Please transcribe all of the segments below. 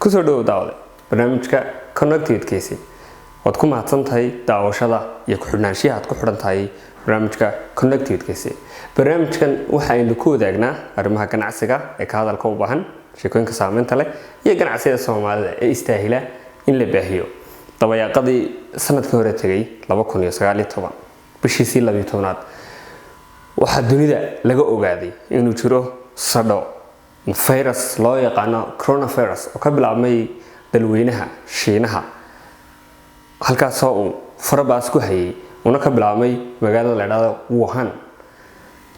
kusoo dhawow daawade barnaamijka connectedkiisi waad ku mahadsantahay daawashada iyo ku xidhnaanshiyaha aad ku xidhan tahay barnaamijka connectedkiisi. barnaamijkan waxaynu ku wadaagnaa arrimaha ganacsiga ee ka hadalka u baahan, sheekooyinka saameynta leh iyo ganacsiyada Soomaalida ee istaahila in la baahiyo. dabayaaqadii sanadkii hore tagay 2019 bishiisii 12aad waxaa dunida laga ogaaday inuu jiro sadho virus loo yaqaano coronavirus oo ka bilaabmay dalweynaha Shiinaha, halkaas oo uu farabaas ku hayay una ka bilaabmay magaalada la yiraahdo Wuhan.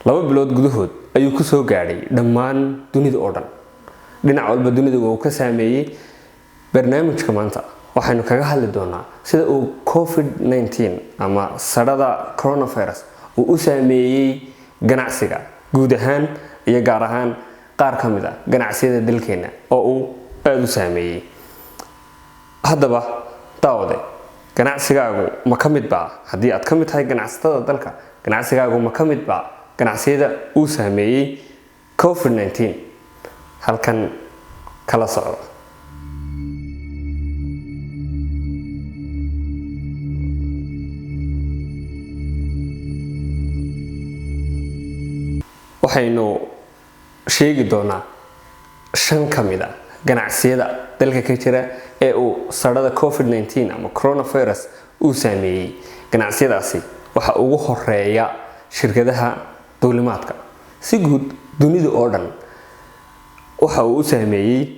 2 bilood gudahood ayuu ku soo gaadhay dhammaan dunida oo dhan. dhinac walba dunida uu ka saameeyay. barnaamijka maanta waxaynu kaga hadli doonaa sida uu COVID-19 ama sadhada coronavirus uu u saameeyay ganacsiga guud ahaan iyo gaar ahaan qaar ka mid ah ganacsiyada dalkeena oo uu aad u saameeyay. haddaba daawade, ganacsigaagu ma ka mid baa haddii aad ka mid tahay ganacsatada dalka, ganacsigaagu ma ka mid baa ganacsiyada uu saameeyay COVID-19? halkan kala socdo. waxaynu sheegi doonaa 5 ka mid ah ganacsiyada dalka ka jira ee uu sadhada COVID-19 ama coronavirus uu saameeyay. ganacsiyadaasi waxa ugu horeeya shirkadaha duulimaadka. si guud dunida oo dhan waxa uu saameeyay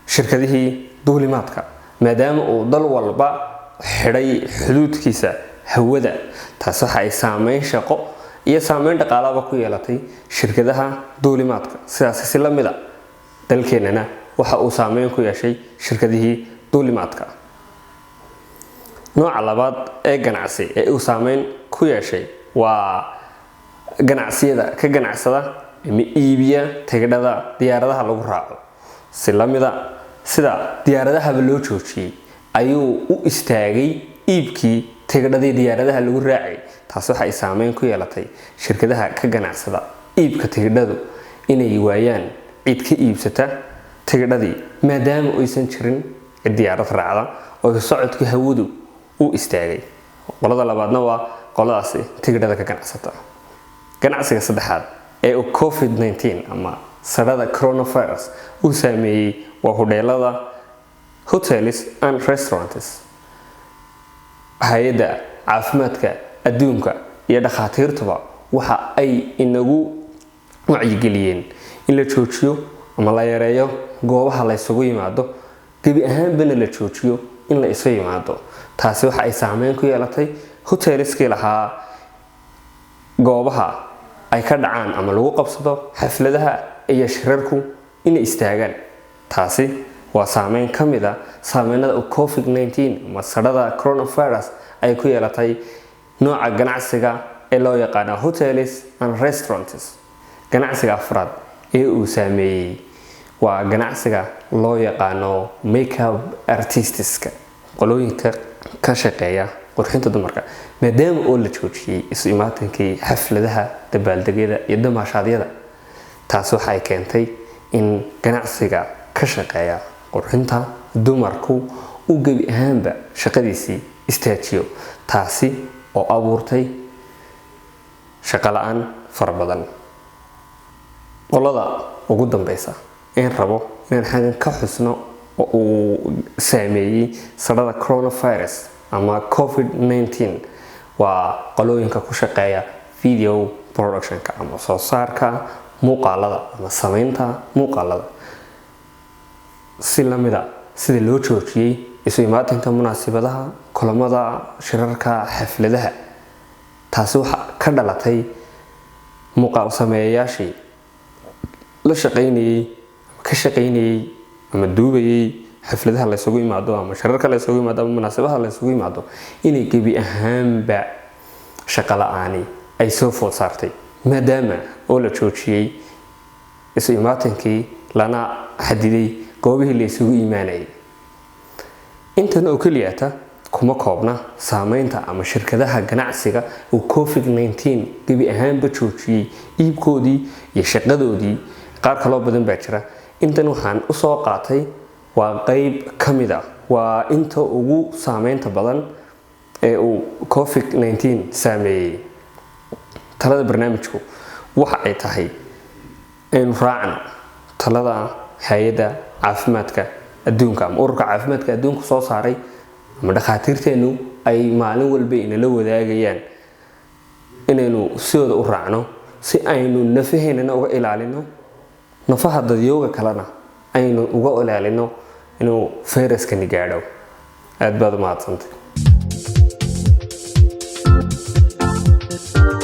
shirkadihii duulimaadka maadaama uu dal walba xidhay xuduudkiisa hawada. taas waxa ay saameyn shaqo iyo saameyn dhaqaalaha ku yeelatay shirkadaha duulimaadka. sidaas si la mid ah dalkeenana waxa uu saameyn ku yeeshay shirkadihii duulimaadka. nooca labaad ee ganacsi ee uu saameyn ku yeeshay waa ganacsiyada ka ganacsada ama iibiya tigidhada diyaaradaha lagu raaco. si la mid ah sida diyaaradaha loo joojiyay ayuu u istaagay iibkii tigidhadii diyaaradaha lagu raacay. taas waxa ay saameyn ku yeelatay shirkadaha ka ganacsada iibka tigidhadu inay waayaan cid ka iibsata tigidhadii maadaama aysan jirin cid diyaarad raacda oo socodka hawadu u istaagay. qolada labaadna waa qoladaasi tigidhada ka ganacsata. ganacsiga saddexaad ee uu COVID-19 ama sadhada coronavirus uu saameeyay waa hodheelada, hotels and restaurants. hay'adda caafimaadka adduunka iyo dhakhaatiirtuba waxa ay inagu wacyigeliyeen in la joojiyo ama la yareeyo goobaha la isugu yimaado, gebi ahaanbana la joojiyo in la isu yimaado. taasi waxa ay saameyn ku yeelatay hoteliskii lahaa goobaha ay ka dhacaan ama lagu qabsado xafladaha iyo shirarku inay istaagaan. taasi waa saameyn ka mid ah saameynada uu COVID-19 ama sadhada coronavirus ay ku yeelatay nooca ganacsiga ee loo yaqaan hotels and restaurants. ganacsiga afraad ee uu saameeyay waa ganacsiga loo yaqaan makeup artists, qolooyinka ka shaqeeya qurxinta dumarka. maadaama oo la joojiyay isu imaatankii xafladaha, dabaaldegyada iyo damaashaadyada, taas waxa ay keentay in ganacsiga ka shaqeeya qurxinta dumarku uu gebi ahaanba shaqadiisii istaajiyo. taasi oo abuurtay shaqo la'aan fara badan. qolada ugu dambeysa in rabo inaan xagan ka xusno oo uu saameeyay sadhada coronavirus ama COVID-19 waa qolooyinka ku shaqeeya video productionka ama soo saarka muuqaalada ama sameynta muuqaalada. si la mid ah sida loo joojiyay isu imaatinka munaasabadaha, kulamada, shirarka, xafladaha. taasi waxa ka dhalatay muuqaal sameeyayaashii la shaqeynayay ka shaqeynayay ama duubayay xafladaha la isugu yimaado ama shirarka la isugu yimaado ama munaasabadaha la isugu yimaado inay gebi ahaanba shaqo la'aani ay soo food saartay maadaama oo la joojiyay isu imaatinkii lana xadiday goobihii la isugu imaanayay. intan oo kaliya kuma koobna saameynta ama shirkadaha ganacsiga uu COVID-19 gebi ahaanba joojiyay iibkoodii iyo shaqadoodii. qaar kaloo badan baa jira. intan waxaan u soo qaatay waa qayb ka mid ah, waa inta ugu saameynta badan ee uu COVID-19 saameeyey. talada barnaamijku waxa ay tahay in raacno talada hay'adda caafimaadka adduunka ama ururka caafimaadka adduunka soo saaray ama dhakhaatiirteenu ay maalin walba inala wadaagayaan inaynu sidooda u raacno si aynu nafaheena uga ilaalino, nafaha dadyooga kalena aynu uga ilaalino inuu fayraskani gaadho. aad baad u mahadsantahay.